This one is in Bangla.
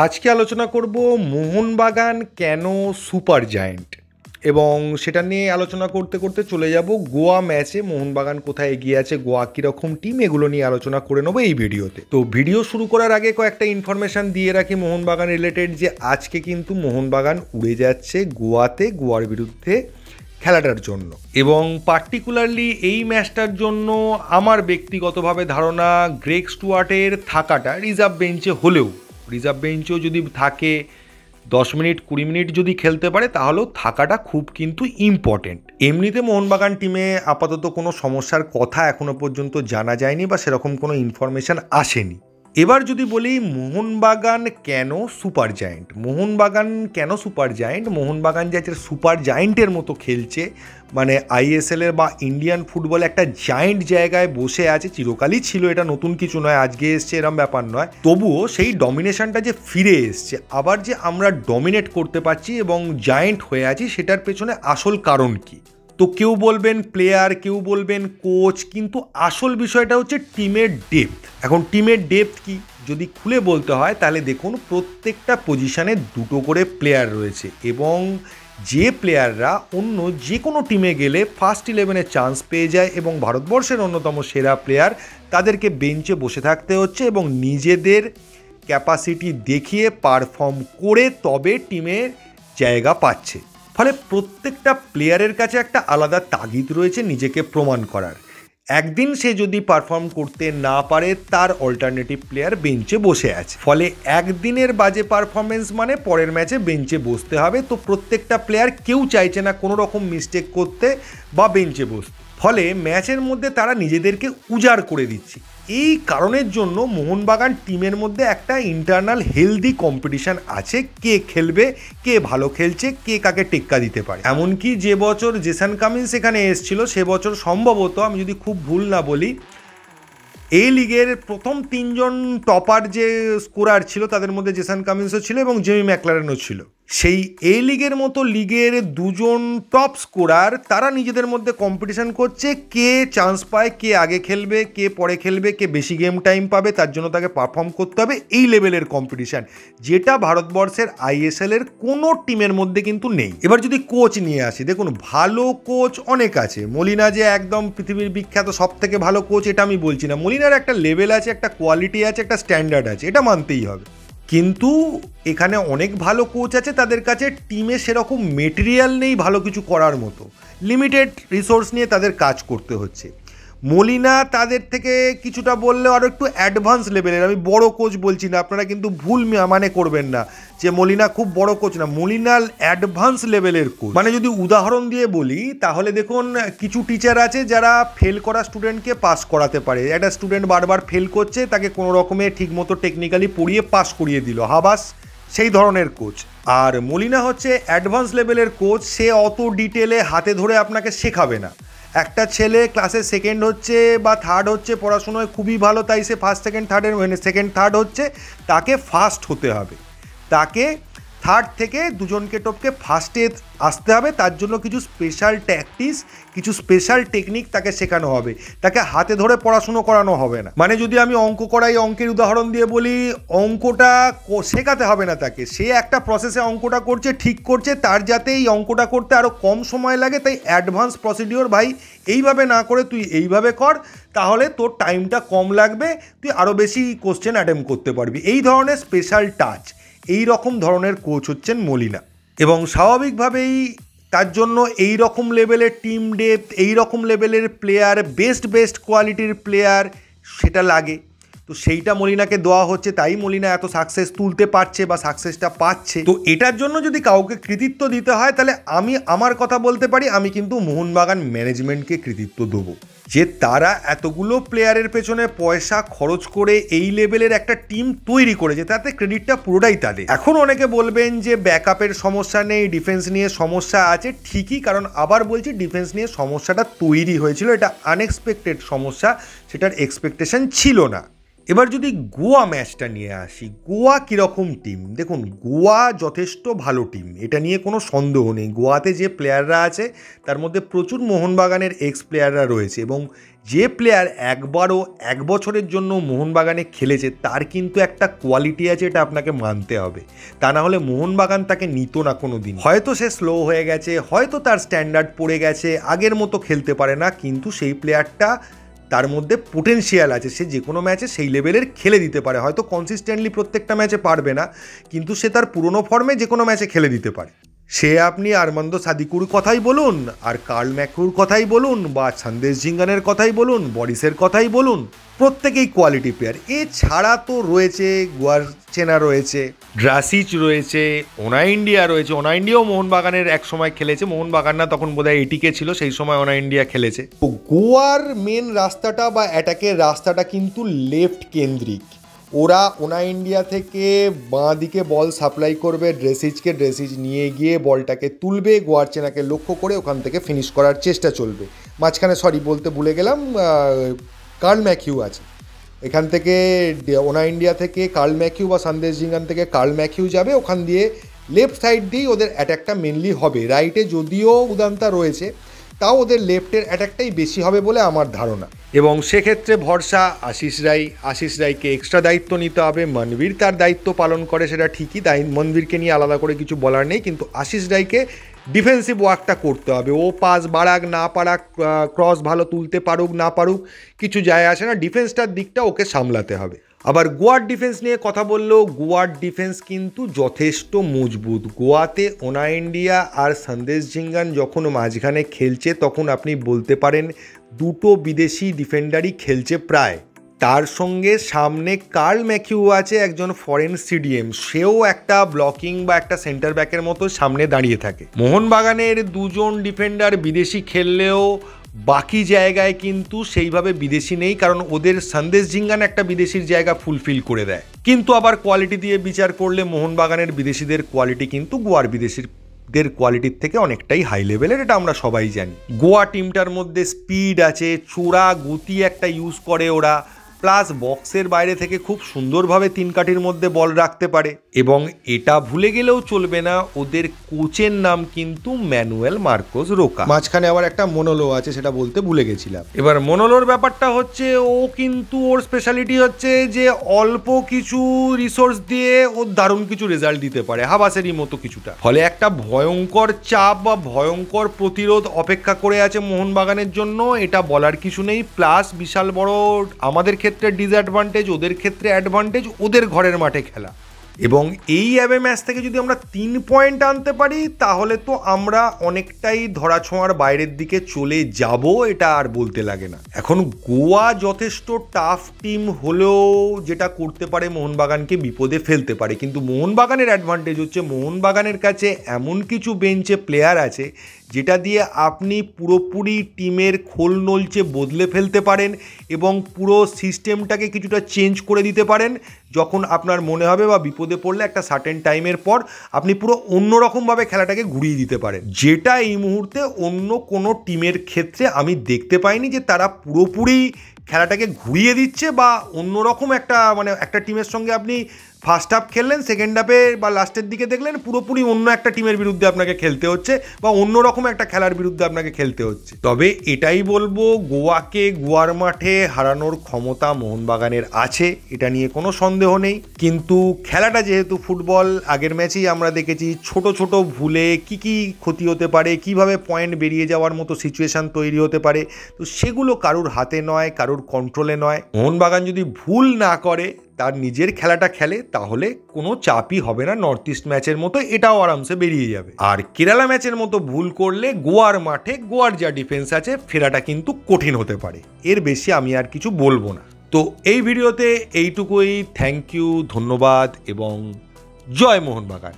আজকে আলোচনা করব মোহনবাগান কেন সুপার জায়ান্ট এবং সেটা নিয়ে আলোচনা করতে করতে চলে যাব গোয়া ম্যাচে মোহনবাগান কোথায় এগিয়ে আছে, গোয়া কীরকম টিম, এগুলো নিয়ে আলোচনা করে নেবো এই ভিডিওতে। তো ভিডিও শুরু করার আগে কয়েকটা ইনফরমেশান দিয়ে রাখি মোহনবাগান রিলেটেড, যে আজকে কিন্তু মোহনবাগান উড়ে যাচ্ছে গোয়াতে গোয়ার বিরুদ্ধে খেলাটার জন্য, এবং পার্টিকুলারলি এই ম্যাচটার জন্য আমার ব্যক্তিগতভাবে ধারণা গ্রেগ স্টুয়ার্টের থাকাটা রিজার্ভ বেঞ্চে হলেও, রিজার্ভ বেঞ্চেও যদি থাকে 10 মিনিট 20 মিনিট যদি খেলতে পারে তাহলেও থাকাটা খুব কিন্তু ইম্পর্টেন্ট। এমনিতে মোহনবাগান টিমে আপাতত কোনো সমস্যার কথা এখনো পর্যন্ত জানা যায়নি বা সেরকম কোনো ইনফরমেশান আসেনি। এবার যদি বলি মোহনবাগান কেন সুপার জায়ান্ট, মোহনবাগান কেন সুপার জায়ান্ট, মোহনবাগান যে সুপার জায়ান্টের মতো খেলছে, মানে আইএসএলের বা ইন্ডিয়ান ফুটবলে একটা জায়ান্ট জায়গায় বসে আছে, চিরকালই ছিল, এটা নতুন কিছু নয়, আজকে এসছে এরম ব্যাপার নয়, তবুও সেই ডমিনেশনটা যে ফিরে এসছে, আবার যে আমরা ডমিনেট করতে পারছি এবং জায়ান্ট হয়ে আছি, সেটার পেছনে আসল কারণ কি? তো কেউ বলবেন প্লেয়ার, কেউ বলবেন কোচ, কিন্তু আসল বিষয়টা হচ্ছে টিমের ডেপথ। এখন টিমের ডেপথ কি যদি খুলে বলতে হয় তাহলে দেখুন, প্রত্যেকটা পজিশানে দুটো করে প্লেয়ার রয়েছে এবং যে প্লেয়াররা অন্য যে কোনো টিমে গেলে ফার্স্ট 11-এ চান্স পেয়ে যায় এবং ভারতবর্ষের অন্যতম সেরা প্লেয়ার, তাদেরকে বেঞ্চে বসে থাকতে হচ্ছে এবং নিজেদের ক্যাপাসিটি দেখিয়ে পারফর্ম করে তবে টিমের জায়গা পাচ্ছে। ফলে প্রত্যেকটা প্লেয়ারের কাছে একটা আলাদা তাগিদ রয়েছে নিজেকে প্রমাণ করার। একদিন সে যদি পারফর্ম করতে না পারে, তার অল্টারনেটিভ প্লেয়ার বেঞ্চে বসে আছে, ফলে একদিনের বাজে পারফরমেন্স মানে পরের ম্যাচে বেঞ্চে বসতে হবে। তো প্রত্যেকটা প্লেয়ার কেউ চাইছে না কোনো রকম মিস্টেক করতে বা বেঞ্চে বসতে, ফলে ম্যাচের মধ্যে তারা নিজেদেরকে উজাড় করে দিচ্ছে। এই কারণের জন্য মোহনবাগান টিমের মধ্যে একটা ইন্টারনাল হেলদি কম্পিটিশান আছে, কে খেলবে, কে ভালো খেলছে, কে কাকে টেক্কা দিতে পারে। এমনকি যে বছর জেসন কামিন্স এখানে এসেছিল সে বছর সম্ভবত, আমি যদি খুব ভুল না বলি, এই লিগের প্রথম 3জন টপার যে স্কোরার ছিল তাদের মধ্যে জেসন কামিন্সও ছিল এবং জেমি ম্যাকলারেনও ছিল। সেই এই লিগের মতো লিগের 2জন টপ স্কোরার, তারা নিজেদের মধ্যে কম্পিটিশান করছে, কে চান্স পায়, কে আগে খেলবে, কে পরে খেলবে, কে বেশি গেম টাইম পাবে, তার জন্য তাকে পারফর্ম করতে হবে। এই লেভেলের কম্পিটিশান, যেটা ভারতবর্ষের আইএসএলের কোনো টিমের মধ্যে কিন্তু নেই। এবার যদি কোচ নিয়ে আসি, দেখুন ভালো কোচ অনেক আছে, মলিনা যে একদম পৃথিবীর বিখ্যাত সব থেকে ভালো কোচ এটা আমি বলছি না, মলিনার একটা লেভেল আছে, একটা কোয়ালিটি আছে, একটা স্ট্যান্ডার্ড আছে, এটা মানতেই হবে। কিন্তু এখানে অনেক ভালো কোচ আছে, তাদের কাছে টিমে সেরকম মেটেরিয়াল নেই ভালো কিছু করার মতো, লিমিটেড রিসোর্স নিয়ে তাদের কাজ করতে হচ্ছে। মলিনা তাদের থেকে কিছুটা বললেও আরও একটু অ্যাডভান্স লেভেলের, আমি বড় কোচ বলছি না, আপনারা কিন্তু ভুল মানে করবেন না যে মলিনা খুব বড় কোচ না, মলিনা অ্যাডভান্স লেভেলের কোচ। মানে যদি উদাহরণ দিয়ে বলি তাহলে দেখুন, কিছু টিচার আছে যারা ফেল করা স্টুডেন্টকে পাস করাতে পারে, একটা স্টুডেন্ট বারবার ফেল করছে, তাকে কোনো রকমে ঠিকমতো টেকনিক্যালি পড়িয়ে পাস করিয়ে দিল, হাবাস, সেই ধরনের কোচ। আর মলিনা হচ্ছে অ্যাডভান্স লেভেলের কোচ, সে অত ডিটেলে হাতে ধরে আপনাকে শেখাবে না। একটা ছেলে ক্লাসে সেকেন্ড হচ্ছে বা থার্ড হচ্ছে, পড়াশোনায় খুবই ভালো, তাই সে ফার্স্ট সেকেন্ড থার্ডের মানে সেকেন্ড থার্ড হচ্ছে, তাকে ফার্স্ট হতে হবে, তাকে থার্ড থেকে 2জনকে টপকে ফার্স্টে আসতে হবে, তার জন্য কিছু স্পেশাল ট্যাকটিক্স, কিছু স্পেশাল টেকনিক তাকে শেখানো হবে, তাকে হাতে ধরে পড়াশুনো করানো হবে না। মানে যদি আমি অঙ্ক করাই, অঙ্কের উদাহরণ দিয়ে বলি, অঙ্কটা শেখাতে হবে না তাকে, সে একটা প্রসেসে অঙ্কটা করছে, ঠিক করছে, তার যাতে এই অঙ্কটা করতে আরও কম সময় লাগে, তাই অ্যাডভান্স প্রসিডিওর, ভাই এইভাবে না করে তুই এইভাবে কর, তাহলে তোর টাইমটা কম লাগবে, তুই আরও বেশি কোশ্চেন অ্যাটেম্প করতে পারবি। এই ধরনের স্পেশাল টাচ, এই রকম ধরনের কোচ হচ্ছেন মলিনা, এবং স্বাভাবিকভাবেই তার জন্য এই রকম লেভেলের টিম ডেপথ, এই রকম লেভেলের প্লেয়ার, বেস্ট কোয়ালিটির প্লেয়ার সেটা লাগে। তো সেইটা মলিনাকে দেওয়া হচ্ছে, তাই মলিনা এত সাকসেস তুলতে পারছে বা সাকসেসটা পাচ্ছে। তো এটার জন্য যদি কাউকে কৃতিত্ব দিতে হয় তাহলে আমি আমার কথা বলতে পারি, আমি কিন্তু মোহনবাগান ম্যানেজমেন্টকে কৃতিত্ব দেবো, যে তারা এতগুলো প্লেয়ারের পেছনে পয়সা খরচ করে এই লেভেলের একটা টিম তৈরি করেছে, তাতে ক্রেডিটটা পুরোটাই তাদের। এখন অনেকে বলবেন যে ব্যাকআপের সমস্যা নেই, ডিফেন্স নিয়ে সমস্যা আছে, ঠিকই, কারণ আবার বলছি ডিফেন্স নিয়ে সমস্যাটা তৈরি হয়েছিল, এটা আনএক্সপেক্টেড সমস্যা, সেটার এক্সপেকটেশন ছিল না। এবার যদি গোয়া ম্যাচটা নিয়ে আসি, গোয়া কীরকম টিম? দেখুন, গোয়া যথেষ্ট ভালো টিম, এটা নিয়ে কোনো সন্দেহ নেই। গোয়াতে যে প্লেয়াররা আছে তার মধ্যে প্রচুর মোহনবাগানের এক্স প্লেয়াররা রয়েছে, এবং যে প্লেয়ার একবারও 1 বছরের জন্য মোহনবাগানে খেলেছে তার কিন্তু একটা কোয়ালিটি আছে, এটা আপনাকে মানতে হবে। তা না হলে মোহনবাগান তাকে নিত না কোনো দিন। হয়তো সে স্লো হয়ে গেছে, হয়তো তার স্ট্যান্ডার্ড পড়ে গেছে, আগের মতো খেলতে পারে না, কিন্তু সেই প্লেয়ারটা তার মধ্যে পোটেনশিয়াল আছে, সে যে কোনো ম্যাচে সেই লেভেলের খেলে দিতে পারে। হয়তো কনসিস্টেন্টলি প্রত্যেকটা ম্যাচে পারবে না, কিন্তু সে তার পুরনো ফর্মে যে কোনো ম্যাচে খেলে দিতে পারে। সে আপনি আর্মান্দো সাদিকুর কথাই বলুন, আর কার্ল ম্যাকুর কথাই বলুন, বা সন্দেশ ঝিঙ্গানের কথাই বলুন, বরিসের কথাই বলুন, প্রত্যেকেই কোয়ালিটি প্লেয়ার। এছাড়া তো রয়েছে গোয়ার চেনা রয়েছে, ড্রাসিচ রয়েছে, ওনা ইন্ডিয়া রয়েছে। ওনা ইন্ডিয়াও মোহনবাগানের এক সময় খেলেছে, মোহনবাগান না তখন বোধহয় এটিকে ছিল, সেই সময় ওনা ইন্ডিয়া খেলেছে। তো গোয়ার মেন রাস্তাটা বা অ্যাটাকের রাস্তাটা কিন্তু লেফট কেন্দ্রিক। ওরা ওনা ইন্ডিয়া থেকে বাঁ দিকে বল সাপ্লাই করবে ড্রেসিচকে, ড্রেসিচ নিয়ে গিয়ে বলটাকে তুলবে, গোয়ার চেনাকে লক্ষ্য করে ওখান থেকে ফিনিশ করার চেষ্টা চলবে। মাঝখানে বলতে ভুলে গেলাম, কার্ল ম্যাকিউ আছে এখান থেকে, ওনা ইন্ডিয়া থেকে কার্ল ম্যাকিউ বা সন্দেশ ঝিঙ্গান থেকে কার্ল ম্যাকিউ যাবে, ওখান দিয়ে লেফট সাইড দিয়েই ওদের অ্যাটাকটা মেনলি হবে। রাইটে যদিও উদান্তা রয়েছে, তাও ওদের লেফটের অ্যাটাকটাই বেশি হবে বলে আমার ধারণা। এবং সেক্ষেত্রে ভরসা আশিস রায়কে এক্সট্রা দায়িত্ব নিতে হবে। মনবীর তার দায়িত্ব পালন করে, সেটা ঠিকই, তাই মনবীরকে নিয়ে আলাদা করে কিছু বলার নেই, কিন্তু আশিস রায়কে ডিফেন্সিভ ওয়ার্কটা করতে হবে। ও পাস বাড়াক না পারাক, ক্রস ভালো তুলতে পারুক না পারুক, কিছু যায় আসে না, ডিফেন্সটার দিকটা ওকে সামলাতে হবে। আবার গোয়ার ডিফেন্স নিয়ে কথা বললেও গোয়ার ডিফেন্স কিন্তু যথেষ্ট মজবুত। গোয়াতে ওনা ইন্ডিয়া আর সন্দেশ ঝিঙ্গান যখন মাঝখানে খেলছে তখন আপনি বলতে পারেন দুটো বিদেশি ডিফেন্ডারই খেলছে প্রায়। তার সঙ্গে সামনে কার্ল ম্যাকিউ আছে, একজন ফরেন সিডিএম, সেও একটা ব্লকিং বা একটা সেন্টার ব্যাকের মতো সামনে দাঁড়িয়ে থাকে। মোহনবাগানের দুজন ডিফেন্ডার বিদেশি খেললেও বাকি জায়গায় কিন্তু সেইভাবে বিদেশি নেই, কারণ ওদের সন্দেশ ঝিঙ্গান একটা বিদেশির জায়গা ফুলফিল করে দেয়। কিন্তু আবার কোয়ালিটি দিয়ে বিচার করলে মোহনবাগানের বিদেশিদের কোয়ালিটি কিন্তু গোয়ার বিদেশিদের কোয়ালিটির থেকে অনেকটাই হাই লেভেলের, এটা আমরা সবাই জানি। গোয়া টিমটার মধ্যে স্পিড আছে, চোরা গতি একটা ইউজ করে ওরা, প্লাস বক্সের বাইরে থেকে খুব সুন্দরভাবে 3 কাঠির মধ্যে বল রাখতে পারে। এবং এটা ভুলে গেলেও চলবে না, ওদের কোচের নাম কিন্তু ম্যানুয়েল মার্কোস রোকা। মাঝখানে আবার একটা মোনোলো আছে, সেটা বলতে ভুলে গেছিলাম। এবার মোনোলোর ব্যাপারটা হচ্ছে, ও কিন্তু ওর স্পেশালিটি হচ্ছে যে অল্প কিছু রিসোর্স দিয়ে ও দারুণ কিছু রেজাল্ট দিতে পারে, হাবাসেরই মতো কিছুটা। ফলে একটা ভয়ঙ্কর চাপ বা ভয়ঙ্কর প্রতিরোধ অপেক্ষা করে আছে মোহনবাগানের জন্য, এটা বলার কিছু নেই। প্লাস বিশাল বড় আমাদের ক্ষেত্রে ডিসঅ্যাডভান্টেজ, ওদের ক্ষেত্রে অ্যাডভান্টেজ, ওদের ঘরের মাঠে খেলা। এবং এই অ্যাওয়ে ম্যাচ থেকে যদি আমরা 3 পয়েন্ট আনতে পারি তাহলে তো আমরা অনেকটাই ধরাছোঁয়ার বাইরের দিকে চলে যাব, এটা আর বলতে লাগে না। এখন গোয়া যথেষ্ট টাফ টিম হলেও যেটা করতে পারে মোহনবাগানকে বিপদে ফেলতে পারে, কিন্তু মোহনবাগানের অ্যাডভান্টেজ হচ্ছে মোহনবাগানের কাছে এমন কিছু বেঞ্চে প্লেয়ার আছে যেটা দিয়ে আপনি পুরোপুরি টিমের খোল নলচে বদলে ফেলতে পারেন এবং পুরো সিস্টেমটাকে কিছুটা চেঞ্জ করে দিতে পারেন। যখন আপনার মনে হবে বা বিপদে পড়লে একটা সার্টেন টাইমের পর আপনি পুরো অন্যরকমভাবে খেলাটাকে ঘুরিয়ে দিতে পারেন, যেটা এই মুহূর্তে অন্য কোনো টিমের ক্ষেত্রে আমি দেখতে পাইনি যে তারা পুরোপুরি খেলাটাকে ঘুরিয়ে দিচ্ছে বা অন্যরকম একটা একটা টিমের সঙ্গে আপনি ফার্স্ট হাফ খেললেন, সেকেন্ড হাফে বা লাস্টের দিকে দেখলেন পুরোপুরি অন্য একটা টিমের বিরুদ্ধে আপনাকে খেলতে হচ্ছে বা অন্যরকম একটা খেলার বিরুদ্ধে আপনাকে খেলতে হচ্ছে। তবে এটাই বলবো, গোয়াকে গোয়ার মাঠে হারানোর ক্ষমতা মোহনবাগানের আছে, এটা নিয়ে কোনো সন্দেহ নেই। কিন্তু খেলাটা যেহেতু ফুটবল, আগের ম্যাচেই আমরা দেখেছি ছোট ছোট ভুলে কি কি ক্ষতি হতে পারে, কিভাবে পয়েন্ট বেরিয়ে যাওয়ার মতো সিচুয়েশান তৈরি হতে পারে, তো সেগুলো কারুর হাতে নয়, কারুর কন্ট্রোলে নয়। মোহনবাগান যদি ভুল না করে, তার নিজের খেলাটা খেলে, তাহলে কোনো চাপই হবে না। নর্থ ইস্ট ম্যাচের মতো এটাও আরামসে বেরিয়ে যাবে। আর কেরালা ম্যাচের মতো ভুল করলে গোয়ার মাঠে গোয়ার যা ডিফেন্স আছে ফেরাটা কিন্তু কঠিন হতে পারে। এর বেশি আমি আর কিছু বলবো না। তো এই ভিডিওতে এইটুকুই। থ্যাংক ইউ, ধন্যবাদ এবং জয় মোহনবাগান।